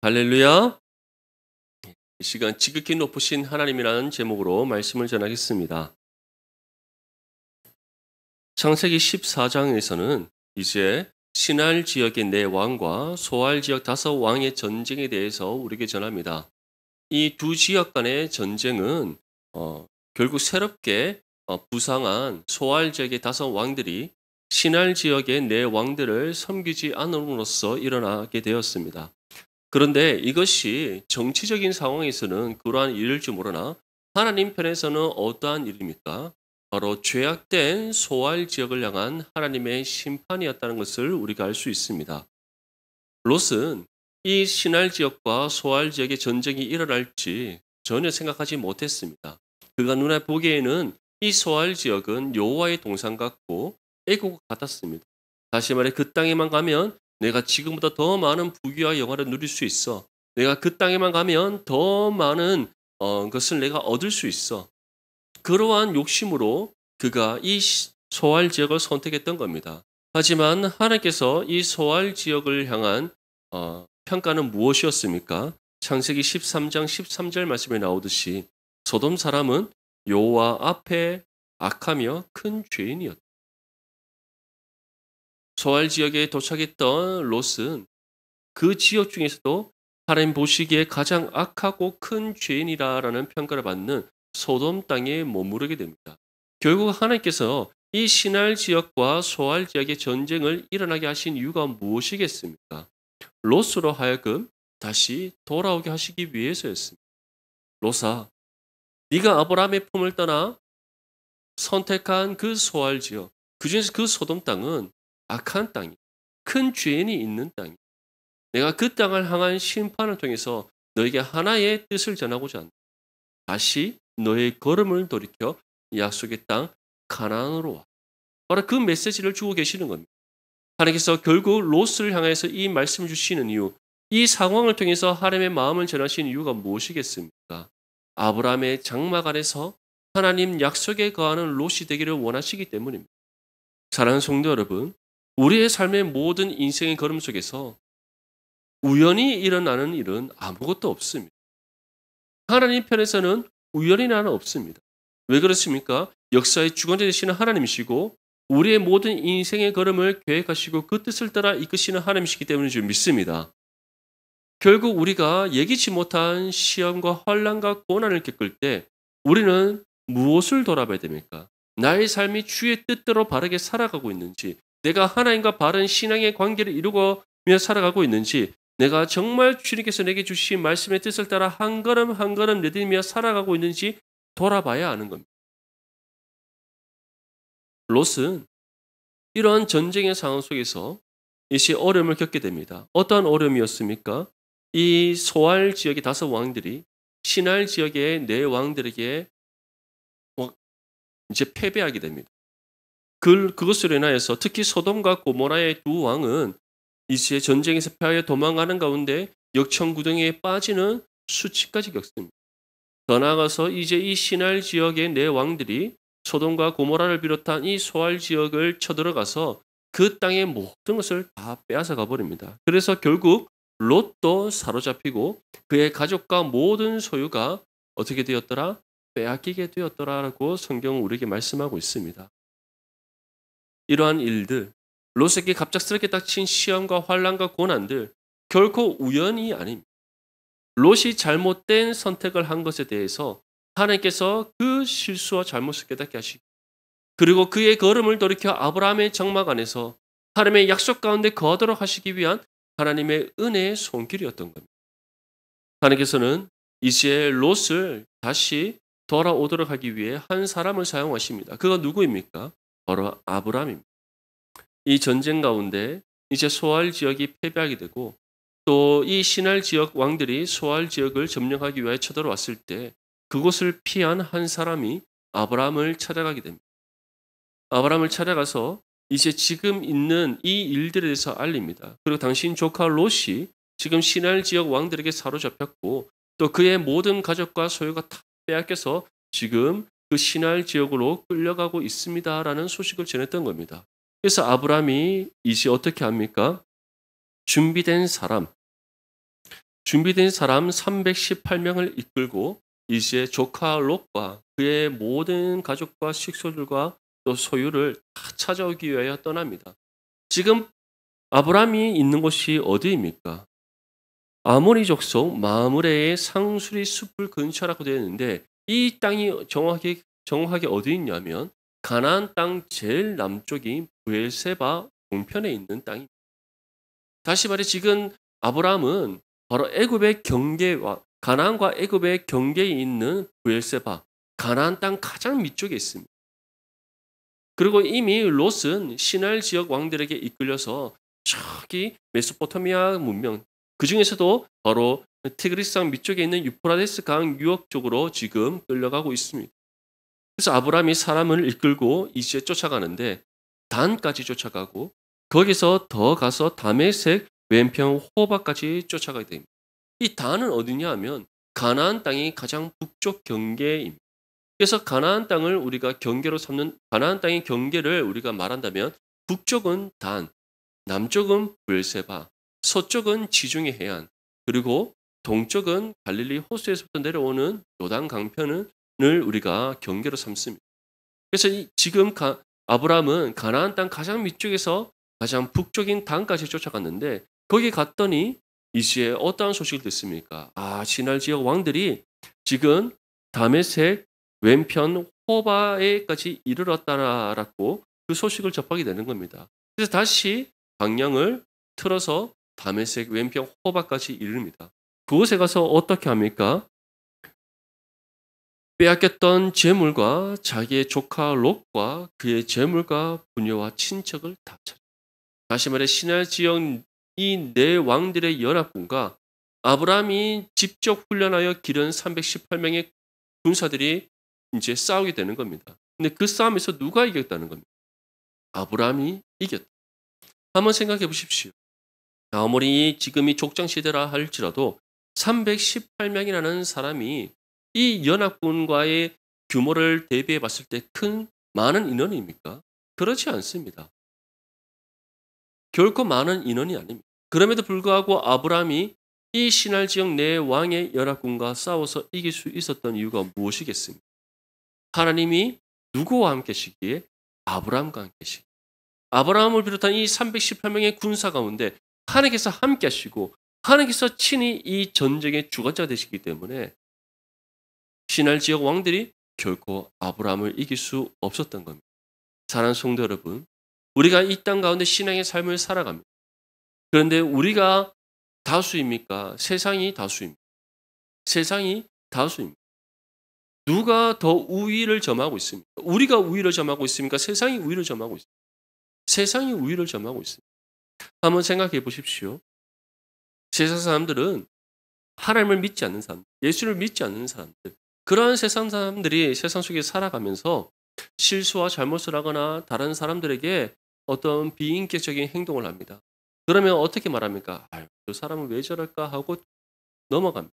할렐루야. 이 시간 지극히 높으신 하나님이라는 제목으로 말씀을 전하겠습니다. 창세기 14장에서는 이제 신할 지역의 네 왕과 소알 지역 5왕의 전쟁에 대해서 우리에게 전합니다. 이 두 지역 간의 전쟁은 결국 새롭게 부상한 소알 지역의 5왕들이 신할 지역의 네 왕들을 섬기지 않음으로써 일어나게 되었습니다. 그런데 이것이 정치적인 상황에서는 그러한 일일지 모르나 하나님 편에서는 어떠한 일입니까? 바로 죄악된 소알 지역을 향한 하나님의 심판이었다는 것을 우리가 알 수 있습니다. 롯은 이 신할 지역과 소알 지역의 전쟁이 일어날지 전혀 생각하지 못했습니다. 그가 눈에 보기에는 이 소알 지역은 여호와의 동산 같고 애국 같았습니다. 다시 말해 그 땅에만 가면 내가 지금보다 더 많은 부귀와 영화를 누릴 수 있어. 내가 그 땅에만 가면 더 많은 것을 내가 얻을 수 있어. 그러한 욕심으로 그가 이 소알 지역을 선택했던 겁니다. 하지만 하나님께서 이 소알 지역을 향한 평가는 무엇이었습니까? 창세기 13장 13절 말씀에 나오듯이 소돔 사람은 여호와 앞에 악하며 큰 죄인이었다. 소알 지역에 도착했던 롯은 그 지역 중에서도 하나님 보시기에 가장 악하고 큰 죄인이라는 평가를 받는 소돔 땅에 머무르게 됩니다. 결국 하나님께서 이 신할 지역과 소알 지역의 전쟁을 일어나게 하신 이유가 무엇이겠습니까? 롯으로 하여금 다시 돌아오게 하시기 위해서였습니다. 롯아, 네가 아브라함의 품을 떠나 선택한 그 소알 지역, 그중에서 그 소돔 땅은 악한 땅이, 큰 죄인이 있는 땅이. 내가 그 땅을 향한 심판을 통해서 너에게 하나의 뜻을 전하고자 한다. 다시 너의 걸음을 돌이켜 약속의 땅 가나안으로 와. 바로 그 메시지를 주고 계시는 겁니다. 하나님께서 결국 롯을 향해서 이 말씀을 주시는 이유, 이 상황을 통해서 하나님의 마음을 전하신 이유가 무엇이겠습니까? 아브라함의 장막 안에서 하나님 약속에 거하는 롯이 되기를 원하시기 때문입니다. 사랑하는 성도 여러분, 우리의 삶의 모든 인생의 걸음 속에서 우연히 일어나는 일은 아무것도 없습니다. 하나님 편에서는 우연이 나는 없습니다. 왜 그렇습니까? 역사의 주관자 되시는 하나님이시고 우리의 모든 인생의 걸음을 계획하시고 그 뜻을 따라 이끄시는 하나님이시기 때문에 좀 믿습니다. 결국 우리가 예기치 못한 시험과 환난과 고난을 겪을 때 우리는 무엇을 돌아봐야 됩니까? 나의 삶이 주의 뜻대로 바르게 살아가고 있는지, 내가 하나님과 바른 신앙의 관계를 이루며 살아가고 있는지, 내가 정말 주님께서 내게 주신 말씀의 뜻을 따라 한 걸음 한 걸음 내딛으며 살아가고 있는지 돌아봐야 하는 겁니다. 롯은 이러한 전쟁의 상황 속에서 이시 어려움을 겪게 됩니다. 어떠한 어려움이었습니까? 이 소알 지역의 5왕들이 신할 지역의 4왕들에게 이제 패배하게 됩니다. 그것으로 인하여서 특히 소돔과 고모라의 2왕은 이제 전쟁에서 패하여 도망가는 가운데 역청구덩이에 빠지는 수치까지 겪습니다. 더 나아가서 이제 이 신할 지역의 4왕들이 소돔과 고모라를 비롯한 이 소알 지역을 쳐들어가서 그 땅의 모든 것을 다 빼앗아 가버립니다. 그래서 결국 롯도 사로잡히고 그의 가족과 모든 소유가 어떻게 되었더라? 빼앗기게 되었더라라고 성경은 우리에게 말씀하고 있습니다. 이러한 일들, 롯에게 갑작스럽게 닥친 시험과 환난과 고난들 결코 우연이 아닙니다. 롯이 잘못된 선택을 한 것에 대해서 하나님께서 그 실수와 잘못을 깨닫게 하시고 그리고 그의 걸음을 돌이켜 아브라함의 장막 안에서 하나님의 약속 가운데 거하도록 하시기 위한 하나님의 은혜의 손길이었던 겁니다. 하나님께서는 이제 롯을 다시 돌아오도록 하기 위해 한 사람을 사용하십니다. 그가 누구입니까? 바로 아브라함입니다. 이 전쟁 가운데 이제 소알 지역이 패배하게 되고 또 이 신할 지역 왕들이 소알 지역을 점령하기 위해 쳐들어왔을 때 그곳을 피한 한 사람이 아브라함을 찾아가게 됩니다. 아브라함을 찾아가서 이제 지금 있는 이 일들에 대해서 알립니다. 그리고 당신 조카 롯이 지금 신할 지역 왕들에게 사로잡혔고 또 그의 모든 가족과 소유가 다 빼앗겨서 지금 그 신할 지역으로 끌려가고 있습니다라는 소식을 전했던 겁니다. 그래서 아브라함이 이제 어떻게 합니까? 준비된 사람, 준비된 사람 318명을 이끌고 이제 조카 롯과 그의 모든 가족과 식소들과 또 소유를 다 찾아오기 위하여 떠납니다. 지금 아브라함이 있는 곳이 어디입니까? 아모리 족속 마므레의 상수리 숲을 근처라고 되어 있는데 이 땅이 정확하게 어디 있냐면 가나안 땅 제일 남쪽인 브엘세바 동편에 있는 땅입니다. 다시 말해 지금 아브라함은 바로 애굽의 경계와 가나안과 애굽의 경계에 있는 브엘세바 가나안 땅 가장 밑쪽에 있습니다. 그리고 이미 롯은 시날 지역 왕들에게 이끌려서 저기 메소포타미아 문명 그 중에서도 바로 티그리스강 밑쪽에 있는 유프라데스 강 유역 쪽으로 지금 끌려가고 있습니다. 그래서 아브라함이 사람을 이끌고 이제 쫓아가는데 단까지 쫓아가고 거기서 더 가서 다메섹 왼편 호바까지 쫓아가게 됩니다. 이 단은 어디냐 하면 가나안 땅이 가장 북쪽 경계입니다. 그래서 가나안 땅을 우리가 경계로 삼는 가나안 땅의 경계를 우리가 말한다면 북쪽은 단, 남쪽은 브엘세바, 서쪽은 지중해 해안, 그리고 동쪽은 갈릴리 호수에서부터 내려오는 요단 강편을 우리가 경계로 삼습니다. 그래서 지금 아브라함은 가나안 땅 가장 밑쪽에서 가장 북쪽인 단까지 쫓아갔는데 거기 갔더니 이시에 어떠한 소식을 듣습니까? 시날 지역 왕들이 지금 다메섹 왼편 호바에까지 이르렀다라고 그 소식을 접하게 되는 겁니다. 그래서 다시 방향을 틀어서 다메섹 왼편 호바까지 이릅니다. 그곳에 가서 어떻게 합니까? 빼앗겼던 재물과 자기의 조카 롯과 그의 재물과 부녀와 친척을 다 찾아. 다시 말해 시날 지역 이 네 왕들의 연합군과 아브라함이 직접 훈련하여 기른 318명의 군사들이 이제 싸우게 되는 겁니다. 근데 그 싸움에서 누가 이겼다는 겁니다. 아브라함이 이겼다. 한번 생각해 보십시오. 아무리 지금이 족장 시대라 할지라도 318명이라는 사람이 이 연합군과의 규모를 대비해 봤을 때 많은 인원입니까? 그렇지 않습니다. 결코 많은 인원이 아닙니다. 그럼에도 불구하고 아브라함이 이 시날 지역 내 왕의 연합군과 싸워서 이길 수 있었던 이유가 무엇이겠습니까? 하나님이 누구와 함께 하시기에? 아브라함과 함께 하시기에. 아브라함을 비롯한 이 318명의 군사 가운데 하나님께서 함께 하시고 하나님께서 친히 이 전쟁의 주관자가 되시기 때문에 시날 지역 왕들이 결코 아브라함을 이길 수 없었던 겁니다. 사랑하는 성도 여러분, 우리가 이 땅 가운데 신앙의 삶을 살아갑니다. 그런데 우리가 다수입니까? 세상이 다수입니다. 세상이 다수입니다. 누가 더 우위를 점하고 있습니까? 우리가 우위를 점하고 있습니까? 세상이 우위를 점하고 있습니까? 세상이 우위를 점하고 있습니다. 한번 생각해 보십시오. 세상 사람들은 하나님을 믿지 않는 사람들, 예수를 믿지 않는 사람들, 그러한 세상 사람들이 세상 속에 살아가면서 실수와 잘못을 하거나 다른 사람들에게 어떤 비인격적인 행동을 합니다. 그러면 어떻게 말합니까? 저 사람은 왜 저럴까 하고 넘어갑니다.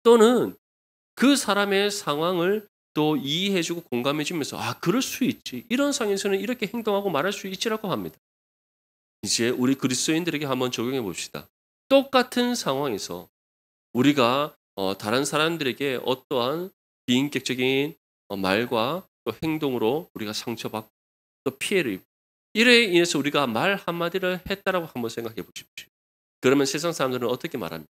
또는 그 사람의 상황을 또 이해해주고 공감해주면서 그럴 수 있지. 이런 상황에서는 이렇게 행동하고 말할 수 있지라고 합니다. 이제 우리 그리스도인들에게 한번 적용해 봅시다. 똑같은 상황에서 우리가 다른 사람들에게 어떠한 비인격적인 말과 또 행동으로 우리가 상처받고 또 피해를 입고 이래 인해서 우리가 말 한마디를 했다라고 한번 생각해 보십시오. 그러면 세상 사람들은 어떻게 말합니까?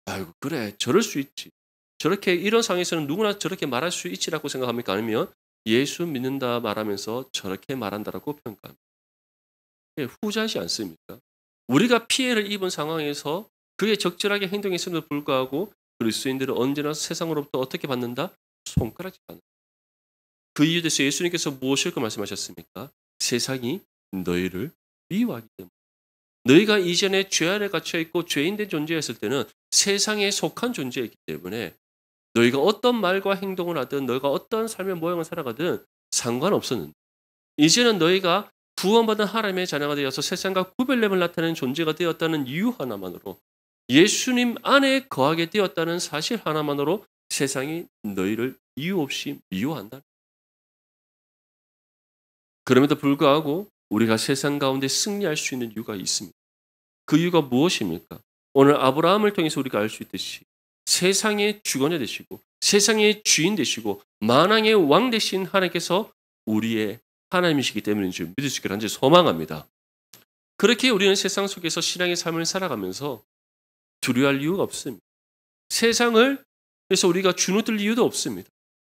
아이고 그래 저럴 수 있지. 저렇게 이런 상황에서는 누구나 저렇게 말할 수 있지라고 생각합니까? 아니면 예수 믿는다 말하면서 저렇게 말한다라고 평가합니까? 후자지 않습니까? 우리가 피해를 입은 상황에서 그게 적절하게 행동했음에도 불구하고 그리스도인들은 언제나 세상으로부터 어떻게 받는다? 손가락질 받는다. 그 이유에 대해서 예수님께서 무엇을 말씀하셨습니까? 세상이 너희를 미워하기 때문에. 너희가 이전에 죄 아래 갇혀 있고 죄인된 존재였을 때는 세상에 속한 존재이기 때문에 너희가 어떤 말과 행동을 하든 너희가 어떤 삶의 모양을 살아가든 상관없었는데 이제는 너희가 구원받은 하나님의 자녀가 되어서 세상과 구별됨을 나타내는 존재가 되었다는 이유 하나만으로 예수님 안에 거하게 되었다는 사실 하나만으로 세상이 너희를 이유 없이 미워한다. 그럼에도 불구하고 우리가 세상 가운데 승리할 수 있는 이유가 있습니다. 그 이유가 무엇입니까? 오늘 아브라함을 통해서 우리가 알 수 있듯이 세상의 주권자 되시고 세상의 주인 되시고 만왕의 왕 되신 하나님께서 우리의 하나님이시기 때문인 줄 믿을 수 있기를 간절히 소망합니다. 그렇게 우리는 세상 속에서 신앙의 삶을 살아가면서 두려워할 이유가 없습니다. 세상을 그래서 우리가 주눅들 이유도 없습니다.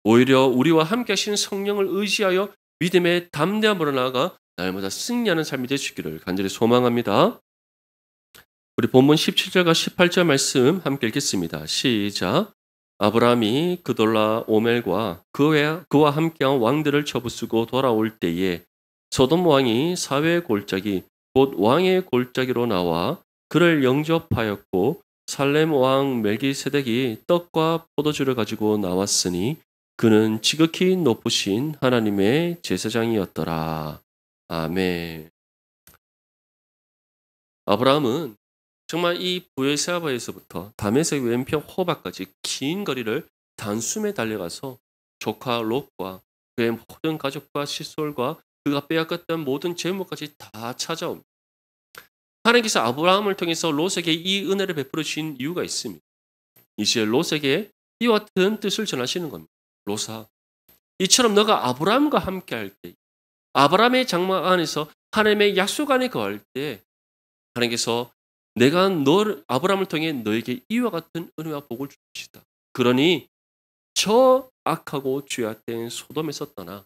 오히려 우리와 함께 하시는 성령을 의지하여 믿음의 담대함으로 나아가 날마다 승리하는 삶이 되시기를 간절히 소망합니다. 우리 본문 17절과 18절 말씀 함께 읽겠습니다. 시작. 아브라함이 그돌라 오멜과 그와 함께한 왕들을 처부수고 돌아올 때에 소돔 왕이 사회의 골짜기 곧 왕의 골짜기로 나와 그를 영접하였고 살렘 왕 멜기세덱이 떡과 포도주를 가지고 나왔으니 그는 지극히 높으신 하나님의 제사장이었더라. 아멘. 아브라함은 정말 이 부엘세바에서부터 다메섹 왼편 호바까지 긴 거리를 단숨에 달려가서 조카 롯과 그의 모든 가족과 시솔과 그가 빼앗겼던 모든 재물까지 다 찾아옵니다. 하나님께서 아브라함을 통해서 롯에게 이 은혜를 베풀어 주신 이유가 있습니다. 이제 롯에게 이와 같은 뜻을 전하시는 겁니다. 롯아, 이처럼 너가 아브라함과 함께할 때, 아브라함의 장막 안에서 하나님의 약속 안에 거할 때 하나님께서 내가 아브라함을 통해 너에게 이와 같은 은혜와 복을 줄 것이다. 그러니 저 악하고 죄악된 소돔에서 떠나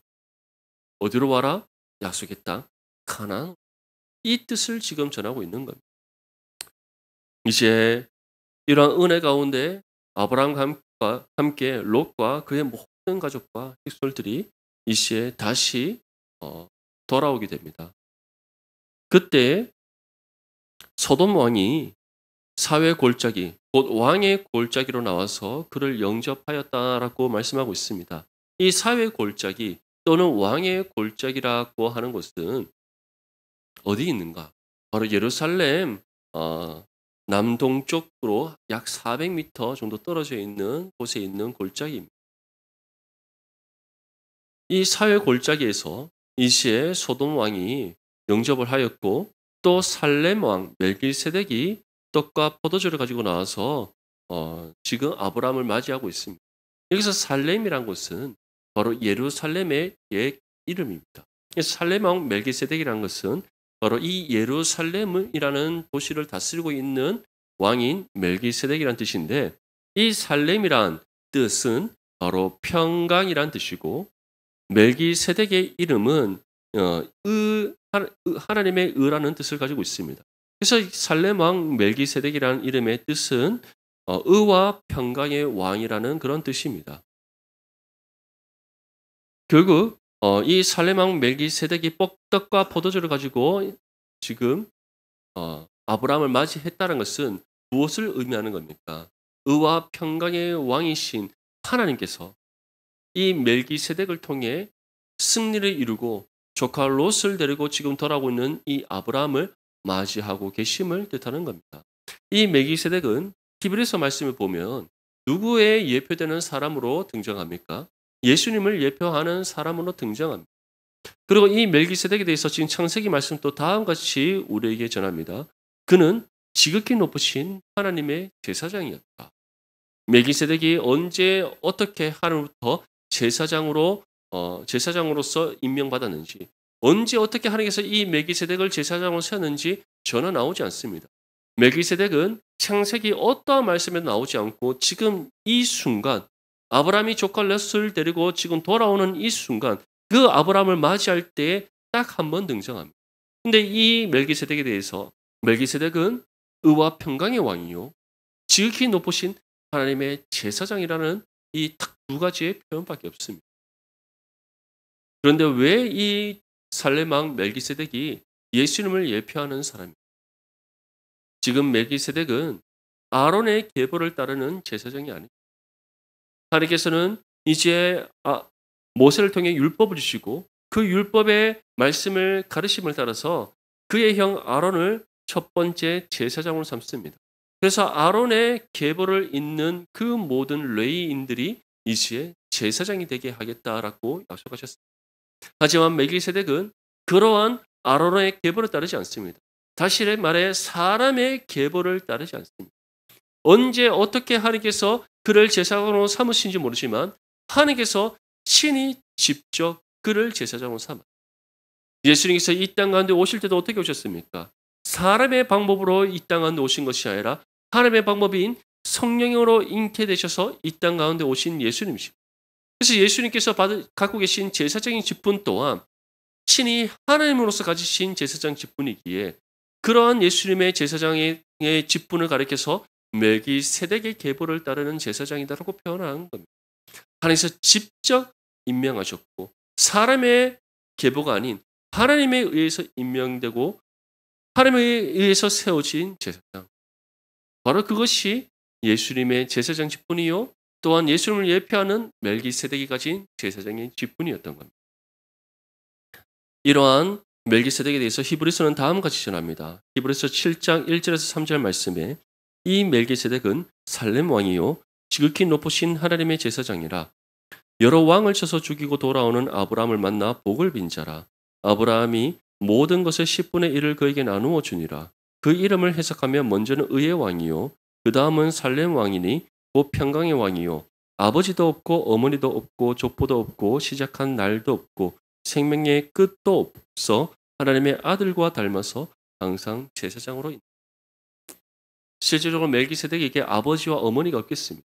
어디로 와라? 약속의 땅 가나안. 이 뜻을 지금 전하고 있는 겁니다. 이제 이러한 은혜 가운데 아브라함과 함께 롯과 그의 모든 가족과 식솔들이 이시에 다시 돌아오게 됩니다. 그때 소돔 왕이 사회 골짜기, 곧 왕의 골짜기로 나와서 그를 영접하였다라고 말씀하고 있습니다. 이 사회 골짜기 또는 왕의 골짜기라고 하는 곳은 어디 있는가? 바로 예루살렘 남동쪽으로 약 400m 정도 떨어져 있는 곳에 있는 골짜기입니다. 이 사회 골짜기에서 이 시에 소돔 왕이 영접을 하였고 또 살렘 왕 멜기세덱이 떡과 포도주를 가지고 나와서 지금 아브라함을 맞이하고 있습니다. 여기서 살렘이란 곳은 바로 예루살렘의 옛 이름입니다. 살렘 왕 멜기세덱이라는 것은 바로 이 예루살렘이라는 도시를 다스리고 있는 왕인 멜기세덱이라는 뜻인데 이 살렘이란 뜻은 바로 평강이란 뜻이고 멜기세덱의 이름은 하나님의 의라는 뜻을 가지고 있습니다. 그래서 살렘 왕 멜기세덱이라는 이름의 뜻은 의와 평강의 왕이라는 그런 뜻입니다. 결국 이 살렘 왕 멜기세덱이 떡과 포도주를 가지고 지금 아브라함을 맞이했다는 것은 무엇을 의미하는 겁니까? 의와 평강의 왕이신 하나님께서 이 멜기세덱을 통해 승리를 이루고 조카 롯을 데리고 지금 돌아오고 있는 이 아브라함을 맞이하고 계심을 뜻하는 겁니다. 이 멜기세덱은 히브리서 말씀을 보면 누구의 예표되는 사람으로 등장합니까? 예수님을 예표하는 사람으로 등장합니다. 그리고 이 멜기세덱에 대해서 지금 창세기 말씀 또 다음과 같이 우리에게 전합니다. 그는 지극히 높으신 하나님의 제사장이었다. 멜기세덱이 언제 어떻게 하나님부터 제사장으로서 임명받았는지, 언제 어떻게 하나님께서 이 멜기세덱을 제사장으로 세웠는지 전혀 나오지 않습니다. 멜기세덱은 창세기 어떠한 말씀에도 나오지 않고 지금 이 순간 아브라함이 조카 롯을 데리고 지금 돌아오는 이 순간 그 아브라함을 맞이할 때에 딱 한 번 등장합니다. 근데 이 멜기세덱에 대해서 멜기세덱은 의와 평강의 왕이요 지극히 높으신 하나님의 제사장이라는 이 딱 두 가지의 표현밖에 없습니다. 그런데 왜 이 살렘 왕 멜기세덱이 예수님을 예표하는 사람입니다. 지금 멜기세덱은 아론의 계보를 따르는 제사장이 아닙니다. 하나님께서는 이제 모세를 통해 율법을 주시고 그 율법의 말씀을 가르침을 따라서 그의 형 아론을 첫 번째 제사장으로 삼습니다. 그래서 아론의 계보를 잇는 그 모든 레위인들이 이제 제사장이 되게 하겠다라고 약속하셨습니다. 하지만 멜기세덱은 그러한 아론의 계보를 따르지 않습니다. 다시 말해 사람의 계보를 따르지 않습니다. 언제 어떻게 하나님께서 그를 제사장으로 삼으신지 모르지만 하나님께서 친히 직접 그를 제사장으로 삼아. 예수님께서 이 땅 가운데 오실 때도 어떻게 오셨습니까? 사람의 방법으로 이 땅 가운데 오신 것이 아니라 하나님의 방법인 성령으로 잉태되셔서 이 땅 가운데 오신 예수님이십니다. 그래서 예수님께서 갖고 계신 제사장인 직분 또한 친히 하나님으로서 가지신 제사장 직분이기에 그러한 예수님의 제사장의 직분을 가리켜서 멜기세덱의 계보를 따르는 제사장이다라고 표현한 겁니다. 하나님께서 직접 임명하셨고 사람의 계보가 아닌 하나님에 의해서 임명되고 하나님에 의해서 세워진 제사장. 바로 그것이 예수님의 제사장 직분이요. 또한 예수님을 예표하는 멜기세덱이 가진 제사장의 직분이었던 겁니다. 이러한 멜기세덱에 대해서 히브리서는 다음과 같이 전합니다. 히브리서 7장 1절에서 3절 말씀에 이 멜기세덱은 살렘 왕이요 지극히 높으신 하나님의 제사장이라 여러 왕을 쳐서 죽이고 돌아오는 아브라함을 만나 복을 빈 자라 아브라함이 모든 것의 10분의 1을 그에게 나누어 주니라. 그 이름을 해석하면 먼저는 의의 왕이요 그 다음은 살렘 왕이니 곧 평강의 왕이요 아버지도 없고 어머니도 없고 족보도 없고 시작한 날도 없고 생명의 끝도 없어 하나님의 아들과 닮아서 항상 제사장으로 있다. 실제적으로 멜기세덱에게 아버지와 어머니가 없겠습니까?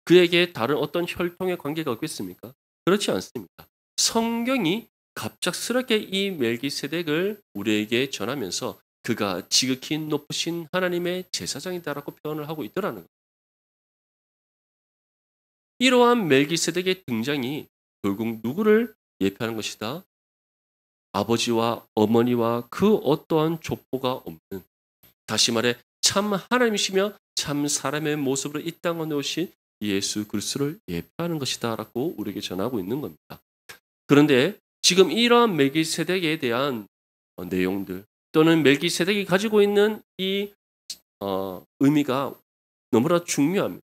그에게 다른 어떤 혈통의 관계가 없겠습니까? 그렇지 않습니다. 성경이 갑작스럽게 이 멜기세덱을 우리에게 전하면서 그가 지극히 높으신 하나님의 제사장이다라고 표현을 하고 있더라는 거예요. 이러한 멜기세덱의 등장이 결국 누구를 예표하는 것이다? 아버지와 어머니와 그 어떠한 족보가 없는, 다시 말해 참 하나님이시며 참 사람의 모습으로 이 땅에 오신 예수 그리스도를 예표하는 것이다 라고 우리에게 전하고 있는 겁니다. 그런데 지금 이러한 멜기세덱에 대한 내용들 또는 멜기세덱이 가지고 있는 이 의미가 너무나 중요합니다.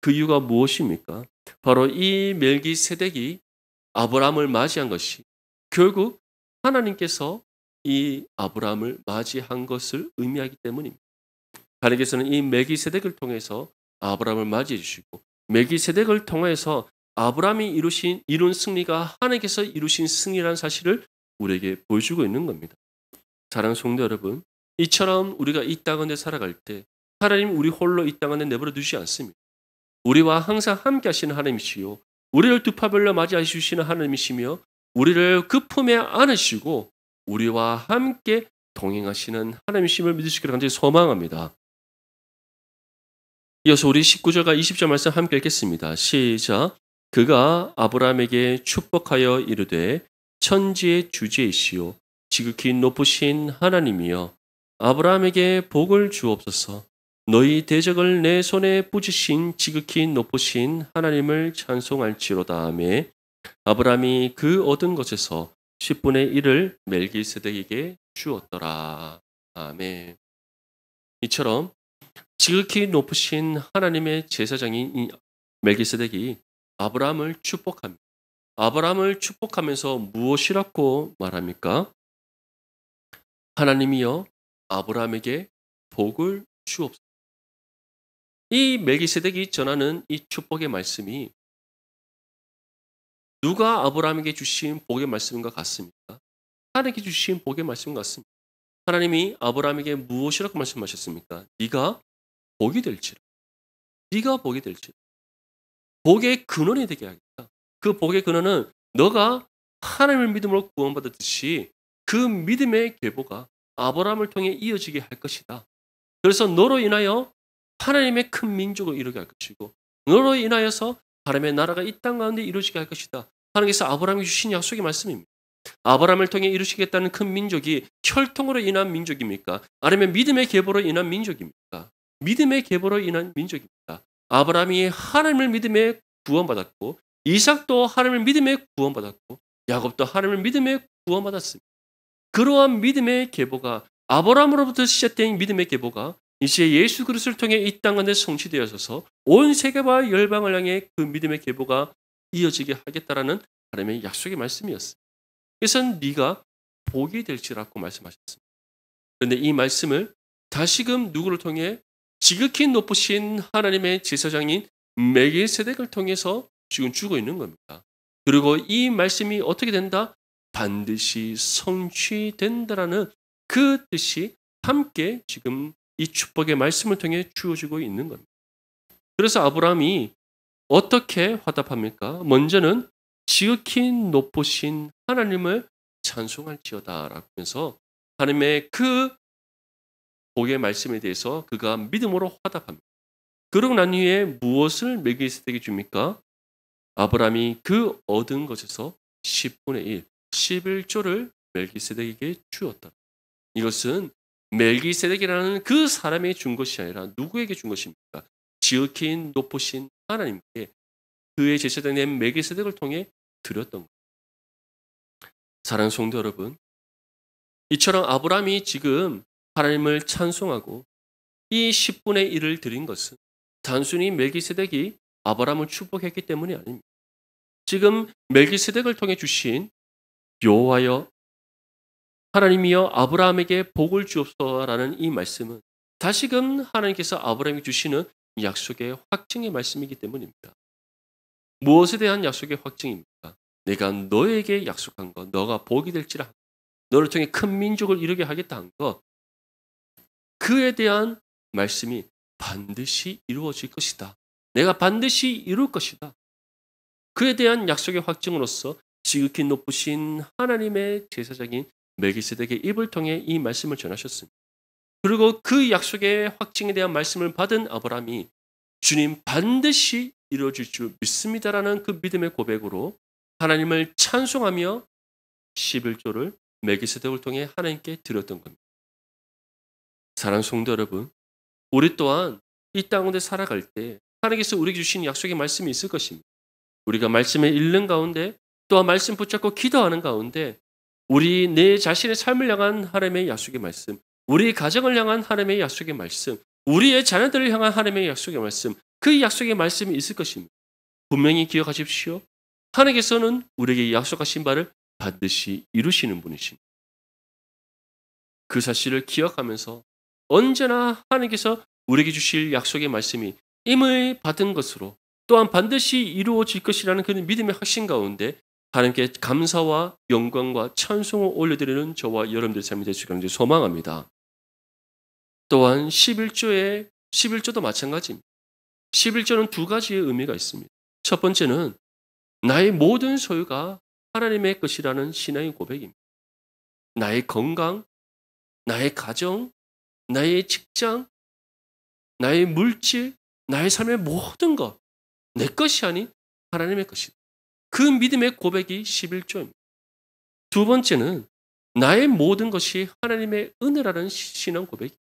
그 이유가 무엇입니까? 바로 이 멜기세덱이 아브라함을 맞이한 것이 결국 하나님께서 이 아브라함을 맞이한 것을 의미하기 때문입니다. 하나님께서는 이 멜기세덱을 통해서 아브라함을 맞이해 주시고 멜기세덱을 통해서 아브라함이 이룬 승리가 하나님께서 이루신 승리라는 사실을 우리에게 보여주고 있는 겁니다. 사랑하는 성도 여러분, 이처럼 우리가 이 땅에 살아갈 때 하나님 우리 홀로 이 땅에 내버려 두지 않습니다. 우리와 항상 함께 하시는 하나님이시요 우리를 두 팔별로 맞이해 주시는 하나님이시며 우리를 그 품에 안으시고 우리와 함께 동행하시는 하나님이심을 믿으시기를 간절히 소망합니다. 이어서 우리 19절과 20절 말씀 함께 읽겠습니다. 시작. 그가 아브라함에게 축복하여 이르되 천지의 주제이시오 지극히 높으신 하나님이여 아브라함에게 복을 주옵소서. 너희 대적을 내 손에 뿌지신 지극히 높으신 하나님을 찬송할지로다 하매 아브라함이 그 얻은 것에서 10분의 1을 멜기세덱에게 주었더라. 아멘. 이처럼 지극히 높으신 하나님의 제사장인 이 멜기세덱이 아브라함을 축복합니다. 아브라함을 축복하면서 무엇이라고 말합니까? 하나님이여 아브라함에게 복을 주옵소서. 이 멜기세덱이 전하는 이 축복의 말씀이 누가 아브라함에게 주신 복의 말씀과 같습니까? 하나님께 주신 복의 말씀 같습니다. 하나님이 아브라함에게 무엇이라고 말씀하셨습니까? 네가 복이 될지라. 네가 복이 될지라. 복의 근원이 되게 하겠다. 그 복의 근원은 너가 하나님을 믿음으로 구원받았듯이 그 믿음의 계보가 아브라함을 통해 이어지게 할 것이다. 그래서 너로 인하여 하나님의 큰 민족을 이루게 할 것이고 너로 인하여서 하나님의 나라가 이 땅 가운데 이루어지게 할 것이다. 하나님께서 아브라함에게 주신 약속의 말씀입니다. 아브라함을 통해 이루시겠다는 큰 민족이 혈통으로 인한 민족입니까? 아니면 믿음의 계보로 인한 민족입니까? 믿음의 계보로 인한 민족입니다. 아브라함이 하나님을 믿음에 구원받았고 이삭도 하나님을 믿음에 구원받았고 야곱도 하나님을 믿음에 구원받았습니다. 그러한 믿음의 계보가 아브라함으로부터 시작된 믿음의 계보가 이제 예수 그리스도를 통해 이 땅 가운데 성취되어져서 온 세계와 열방을 향해 그 믿음의 계보가 이어지게 하겠다라는 하나님의 약속의 말씀이었습니다. 그래서 네가 복이 될지라고 말씀하셨습니다. 그런데 이 말씀을 다시금 누구를 통해 지극히 높으신 하나님의 제사장인 멜기세덱을 통해서 지금 주고 있는 겁니다. 그리고 이 말씀이 어떻게 된다? 반드시 성취된다라는 그 뜻이 함께 지금 이 축복의 말씀을 통해 주어지고 있는 겁니다. 그래서 아브라함이 어떻게 화답합니까? 먼저는 지극히 높으신 하나님을 찬송할지어다라고 하면서 하나님의 그 복의 말씀에 대해서 그가 믿음으로 화답합니다. 그러고 난 후에 무엇을 멜기세덱이 줍니까? 아브라함이 그 얻은 것에서 10분의 1, 11조를 멜기세덱에게 주었다. 이것은 멜기세덱이라는 그 사람에게 준 것이 아니라 누구에게 준 것입니까? 지극히 높으신 하나님께 그의 제사장된 멜기세덱을 통해 드렸던 것. 사랑하는 성도 여러분, 이처럼 아브라함이 지금 하나님을 찬송하고 이 10분의 1을 드린 것은 단순히 멜기세덱이 아브라함을 축복했기 때문이 아닙니다. 지금 멜기세덱을 통해 주신 여호와여 하나님이여 아브라함에게 복을 주옵소서라는 이 말씀은 다시금 하나님께서 아브라함에게 주시는 약속의 확증의 말씀이기 때문입니다. 무엇에 대한 약속의 확증입니까? 내가 너에게 약속한 것, 너가 복이 될지라 너를 통해 큰 민족을 이루게 하겠다 한 것, 그에 대한 말씀이 반드시 이루어질 것이다. 내가 반드시 이룰 것이다. 그에 대한 약속의 확증으로서 지극히 높으신 하나님의 제사장인 멜기세덱의 입을 통해 이 말씀을 전하셨습니다. 그리고 그 약속의 확증에 대한 말씀을 받은 아브라함이 주님 반드시 이루어질 줄 믿습니다라는 그 믿음의 고백으로 하나님을 찬송하며 11조를 멜기세덱을 통해 하나님께 드렸던 겁니다. 사랑하는 성도 여러분, 우리 또한 이 땅 가운데 살아갈 때 하나님께서 우리에게 주신 약속의 말씀이 있을 것입니다. 우리가 말씀을 읽는 가운데 또한 말씀 붙잡고 기도하는 가운데 우리 내 자신의 삶을 향한 하나님의 약속의 말씀, 우리 가정을 향한 하나님의 약속의 말씀, 우리의 자녀들을 향한 하나님의 약속의 말씀, 그 약속의 말씀이 있을 것입니다. 분명히 기억하십시오. 하나님께서는 우리에게 약속하신 바를 반드시 이루시는 분이십니다. 그 사실을 기억하면서 언제나 하나님께서 우리에게 주실 약속의 말씀이 임을 받은 것으로 또한 반드시 이루어질 것이라는 그 믿음의 확신 가운데 하나님께 감사와 영광과 찬송을 올려드리는 저와 여러분들의 삶이 되시길 간절히 소망합니다. 또한 11조도 마찬가지입니다. 11조는 두 가지의 의미가 있습니다. 첫 번째는 나의 모든 소유가 하나님의 것이라는 신앙의 고백입니다. 나의 건강, 나의 가정, 나의 직장, 나의 물질, 나의 삶의 모든 것, 내 것이 아닌 하나님의 것이다. 그 믿음의 고백이 11조입니다. 두 번째는 나의 모든 것이 하나님의 은혜라는 신앙 고백입니다.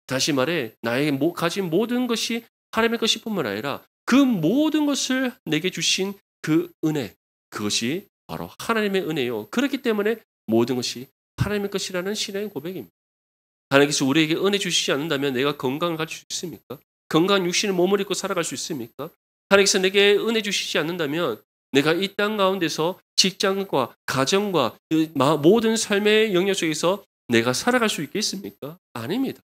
다시 말해 나에게 가진 모든 것이 하나님의 것이 뿐만 아니라 그 모든 것을 내게 주신 그 은혜, 그것이 바로 하나님의 은혜요. 그렇기 때문에 모든 것이 하나님의 것이라는 신앙의 고백입니다. 하나님께서 우리에게 은혜 주시지 않는다면 내가 건강을 가질 수 있습니까? 건강한 육신의 몸을 입고 살아갈 수 있습니까? 하나님께서 내게 은혜 주시지 않는다면 내가 이 땅 가운데서 직장과 가정과 모든 삶의 영역 속에서 내가 살아갈 수 있겠습니까? 아닙니다.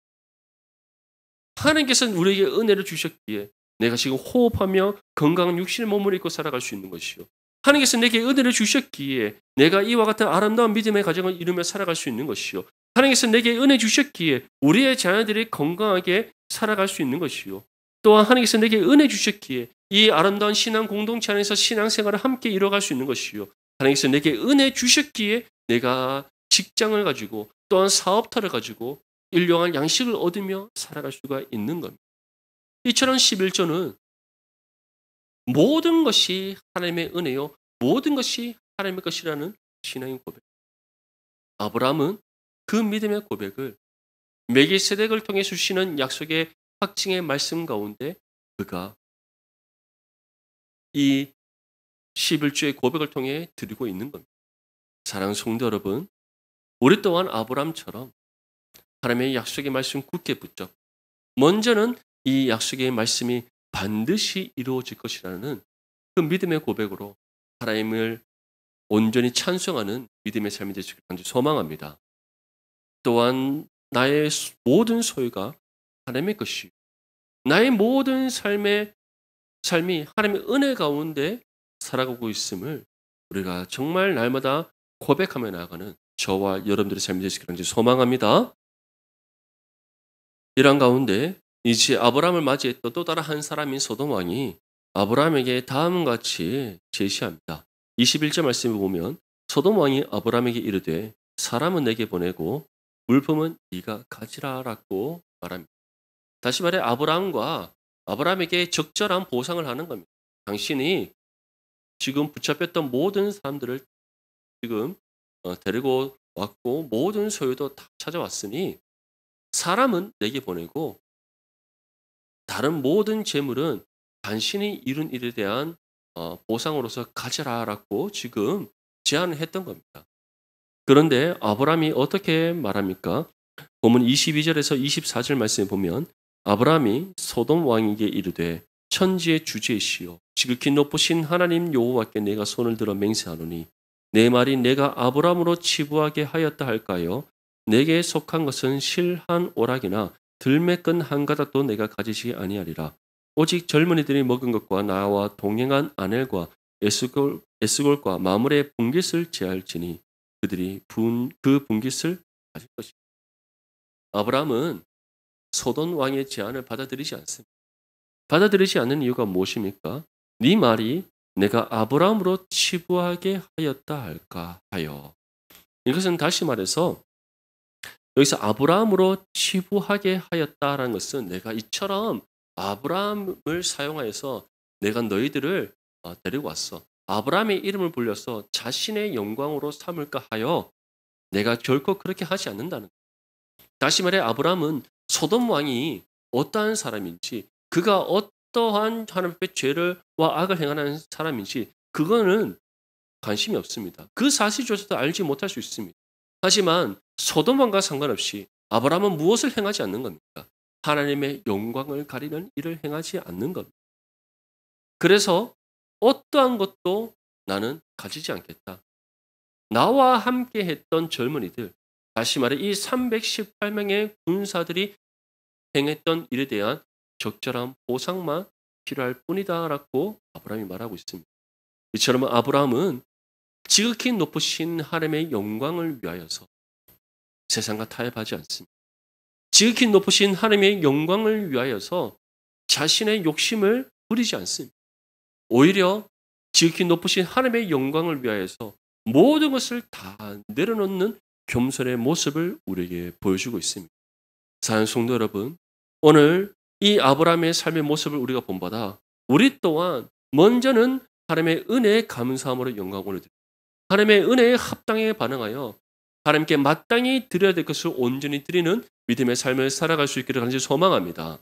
하나님께서는 우리에게 은혜를 주셨기에 내가 지금 호흡하며 건강한 육신의 몸을 입고 살아갈 수 있는 것이요. 하나님께서 내게 은혜를 주셨기에 내가 이와 같은 아름다운 믿음의 가정을 이루며 살아갈 수 있는 것이요. 하나님께서 내게 은혜 주셨기에 우리의 자녀들이 건강하게 살아갈 수 있는 것이요. 또한 하나님께서 내게 은혜 주셨기에 이 아름다운 신앙 공동체 안에서 신앙생활을 함께 이뤄갈 수 있는 것이요. 하나님께서 내게 은혜 주셨기에 내가 직장을 가지고 또한 사업터를 가지고 일용할 양식을 얻으며 살아갈 수가 있는 겁니다. 이처럼 11조는 모든 것이 하나님의 은혜요. 모든 것이 하나님의 것이라는 신앙의 고백. 아브라함은 그 믿음의 고백을 멜기세덱을 통해 주시는 약속의 확증의 말씀 가운데 그가 이 11조의 고백을 통해 드리고 있는 겁니다. 사랑하는 성도 여러분, 우리 또한 아브라함처럼 하나님의 약속의 말씀 굳게 붙잡고 먼저는 이 약속의 말씀이 반드시 이루어질 것이라는 그 믿음의 고백으로 하나님을 온전히 찬송하는 믿음의 삶이 되시길 간절히 소망합니다. 또한 나의 모든 소유가 하나님의 것이요. 나의 모든 삶이 하나님의 은혜 가운데 살아가고 있음을 우리가 정말 날마다 고백하며 나아가는 저와 여러분들의 삶이 되시길 간절히 소망합니다. 이런 가운데 이제 아브라함을 맞이했던 또 다른 한 사람인 소돔 왕이 아브라함에게 다음과 같이 제시합니다. 21절 말씀을 보면 소돔 왕이 아브라함에게 이르되 사람은 내게 보내고 물품은 네가 가지라라고 말합니다. 다시 말해 아브라함에게 적절한 보상을 하는 겁니다. 당신이 지금 붙잡혔던 모든 사람들을 지금 데리고 왔고 모든 소유도 다 찾아왔으니 사람은 내게 보내고 다른 모든 재물은 당신이 이룬 일에 대한 보상으로서 가져라라고 지금 제안을 했던 겁니다. 그런데 아브라함이 어떻게 말합니까? 본문 22절에서 24절 말씀에 보면 아브라함이 소돔 왕에게 이르되 천지의 주제이시오 지극히 높으신 하나님 여호와께 내가 손을 들어 맹세하노니 내 말이 내가 아브라함으로 치부하게 하였다 할까요? 내게 속한 것은 실 한 오락이나 들매끈 한 가닥도 내가 가지지 아니하리라. 오직 젊은이들이 먹은 것과 나와 동행한 아넬과 에스골과 마물의 분깃을 제할지니 그들이 그 분깃을 가질 것이다. 아브라함은 소돔 왕의 제안을 받아들이지 않습니다. 받아들이지 않는 이유가 무엇입니까? 네 말이 내가 아브라함으로 치부하게 하였다 할까 하여. 이것은 다시 말해서 여기서 아브라함으로 치부하게 하였다라는 것은 내가 이처럼 아브라함을 사용하여서 내가 너희들을 데리고 왔어. 아브라함의 이름을 불려서 자신의 영광으로 삼을까 하여 내가 결코 그렇게 하지 않는다는 거예요. 다시 말해 아브라함은 소돔 왕이 어떠한 사람인지 그가 어떠한 하나님 앞에 죄와 악을 행하는 사람인지 그거는 관심이 없습니다. 그 사실조차도 알지 못할 수 있습니다. 하지만 소돔 왕과 상관없이 아브라함은 무엇을 행하지 않는 겁니까? 하나님의 영광을 가리는 일을 행하지 않는 겁니다. 그래서 어떠한 것도 나는 가지지 않겠다. 나와 함께 했던 젊은이들, 다시 말해 이 318명의 군사들이 행했던 일에 대한 적절한 보상만 필요할 뿐이다라고 아브라함이 말하고 있습니다. 이처럼 아브라함은 지극히 높으신 하나님의 영광을 위하여서 세상과 타협하지 않습니다. 지극히 높으신 하나님의 영광을 위하여서 자신의 욕심을 부리지 않습니다. 오히려 지극히 높으신 하나님의 영광을 위하여서 모든 것을 다 내려놓는 겸손의 모습을 우리에게 보여주고 있습니다. 사랑하는 성도 여러분, 오늘 이 아브라함의 삶의 모습을 우리가 본받아 우리 또한 먼저는 하나님의 은혜에 감사함으로 영광을 올려드립니다. 하나님의 은혜에 합당하게 반응하여 하나님께 마땅히 드려야 될 것을 온전히 드리는 믿음의 삶을 살아갈 수 있기를 간절히 소망합니다.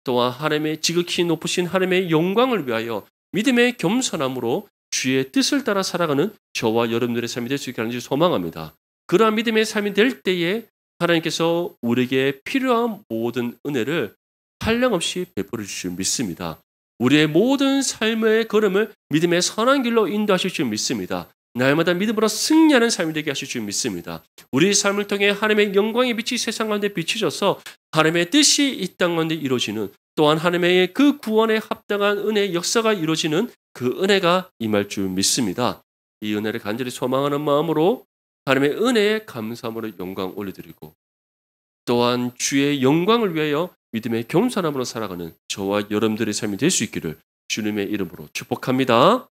또한 하나님의 지극히 높으신 하나님의 영광을 위하여 믿음의 겸손함으로 주의 뜻을 따라 살아가는 저와 여러분들의 삶이 될 수 있기를 간절히 소망합니다. 그러한 믿음의 삶이 될 때에 하나님께서 우리에게 필요한 모든 은혜를 한량없이 베풀어 주실 줄 믿습니다. 우리의 모든 삶의 걸음을 믿음의 선한 길로 인도하실 줄 믿습니다. 날마다 믿음으로 승리하는 삶이 되게 하실 줄 믿습니다. 우리 삶을 통해 하나님의 영광의 빛이 세상 가운데 비추셔서 하나님의 뜻이 이 땅 가운데 이루어지는 또한 하나님의 그 구원에 합당한 은혜의 역사가 이루어지는 그 은혜가 임할 줄 믿습니다. 이 은혜를 간절히 소망하는 마음으로 하나님의 은혜에 감사함으로 영광 올려드리고 또한 주의 영광을 위하여 믿음의 겸손함으로 살아가는 저와 여러분들의 삶이 될 수 있기를 주님의 이름으로 축복합니다.